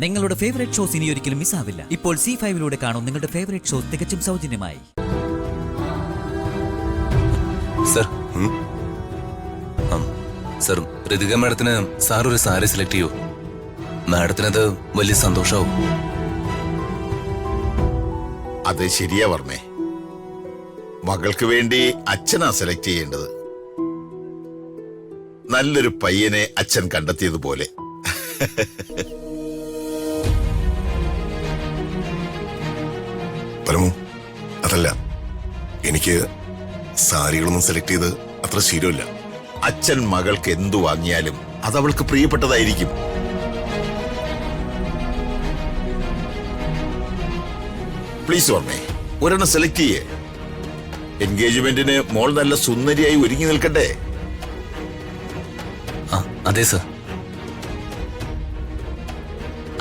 നിങ്ങളുടെ favourite shows ഇനി ഒരിക്കലും മിസ്സാവില്ല. ഇപ്പോൾ C5 കാണും നിങ്ങളുടെ ഫേവറേറ്റ് ഷോസ് തികച്ചും സൗജന്യമായി. സർ സർ ഋതിക മാഡത്തിന് സാർ ഒരു സാരി സെലക്ട് ചെയ്യൂ. മാഡത്തിനത് വലിയ സന്തോഷാവും. അത് ശരിയാ വർമ്മേ. മകൾക്ക് വേണ്ടി അച്ഛനാ സെലക്ട് ചെയ്യേണ്ടത്. നല്ലൊരു പയ്യനെ അച്ഛൻ കണ്ടെത്തിയതുപോലെ. പരമു, അതല്ല, എനിക്ക് സാരികളൊന്നും സെലക്ട് ചെയ്ത് അത്ര ശീലമില്ല. അച്ഛൻ മകൾക്ക് എന്തു വാങ്ങിയാലും അത് അവൾക്ക് പ്രിയപ്പെട്ടതായിരിക്കും. പ്ലീസ് വർമ്മേ, ഒരെണ്ണം സെലക്ട് ചെയ്യേ. എൻഗേജ്മെന്റിന് മോൾ നല്ല സുന്ദരിയായി ഒരുങ്ങി നിൽക്കട്ടെ. അതെ സർ.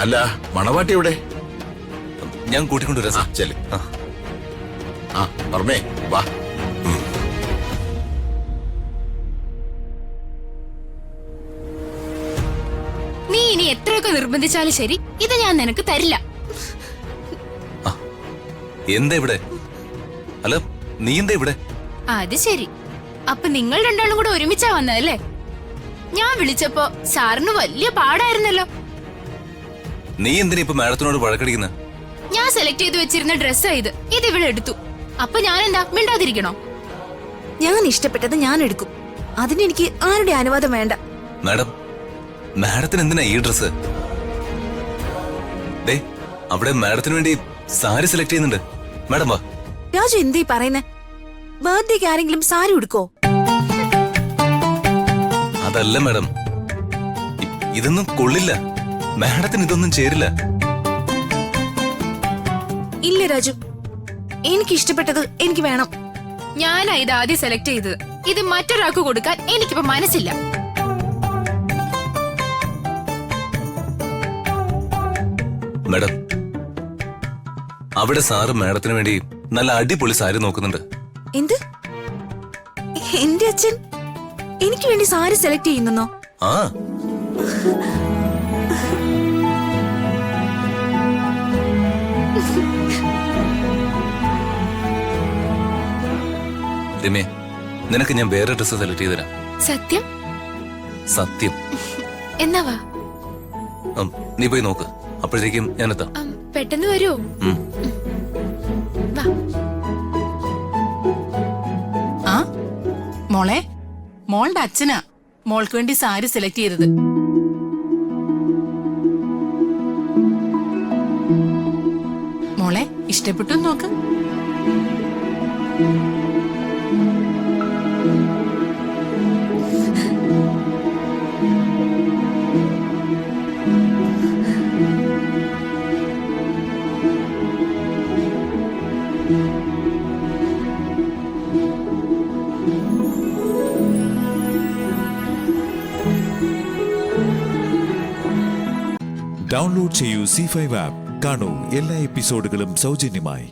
അല്ല, മണവാട്ടി എവിടെ? ഞാൻ കൂട്ടിക്കൊണ്ടുവരാം സാർ. ചെല്. വർമ്മേ വാ. നീ ഇനി എത്രയൊക്കെ നിർബന്ധിച്ചാലും ശരി, ഇത് ഞാൻ നിനക്ക് തരില്ല. എന്താ ഇവിടെ? അല്ല, നീ എന്താ ഇവിടെ? അത് ശരി. അപ്പൊ നിങ്ങൾ രണ്ടാളും കൂടെ ഒരുമിച്ചാ വന്നതല്ലേ? ഞാൻ വിളിച്ചപ്പോ സാറിന് വലിയ പാടായിരുന്നല്ലോ. നീ എന്തിനാ ഇപ്പൊ മാഡത്തിനോട് വഴക്കടിക്കുന്നത്? ഞാൻ സെലക്ട് ചെയ്ത് വെച്ചിരുന്ന ഡ്രസ്സാ ഇത് ഇവിടെ എടുത്തു. അപ്പൊ ഞാൻ എന്താ മിണ്ടാതിരിക്കണോ? ഞാൻ ഇഷ്ടപ്പെട്ടത് ഞാൻ എടുക്കും. അതിന് എനിക്ക് ആരുടെ അനുവാദം വേണ്ട. മാഡം, മാഡത്തിന് എന്തിനാ ഈ ഡ്രസ്? ദേ, അവിടെ മാഡത്തിന് വേണ്ടി സാരി സെലക്ട് ചെയ്യുന്നുണ്ട്. മാഡം വാ. രാജു എന്തീ പറയുന്നേ? ബർത്ത്ഡേക്ക് ആരെങ്കിലും സാരി ഉടുക്കോ? അതല്ല മാഡം, ഇതൊന്നും കൊള്ളില്ല. മാഡത്തിന് ഇതൊന്നും ചേരില്ല. ഇല്ല രാജു, എനിക്ക് ഇഷ്ടപ്പെട്ടത് എനിക്ക് വേണം. ഞാനാ ഇത് ആദ്യം സെലക്ട് ചെയ്തത്. ഇത് മറ്റൊരാൾക്ക് കൊടുക്കാൻ എനിക്കിപ്പോ മനസ്സില്ല. മാഡം, അവിടെ സാറ് മാഡത്തിന് വേണ്ടി നല്ല അടിപൊളി സാരി നോക്കുന്നുണ്ട്. എന്ത്? എന്റെ അച്ഛൻ എനിക്ക് വേണ്ടി സാരി സെലക്ട് ചെയ്യുന്നോ? ആ, രമ്യ, നിനക്ക് ഞാൻ വേറെ ഡ്രസ് സെലക്ട് ചെയ്ത് തരാം. സത്യം? സത്യം. എന്നാ വാ. നീ പോയി നോക്ക്, അപ്പോഴത്തേക്കും ഞാൻ എത്താം. പെട്ടെന്ന് വരുമോ? ആ മോളെ, മോളുടെ അച്ഛനാ മോൾക്ക് വേണ്ടി സാരി സെലക്ട് ചെയ്തത്. മോളെ ഇഷ്ടപ്പെട്ടു നോക്ക്. ഡൗൺലോഡ് ചെയ്യൂ C5 ആപ്പ്. കാണൂ എല്ലാ എപ്പിസോഡുകളും സൗജന്യമായി.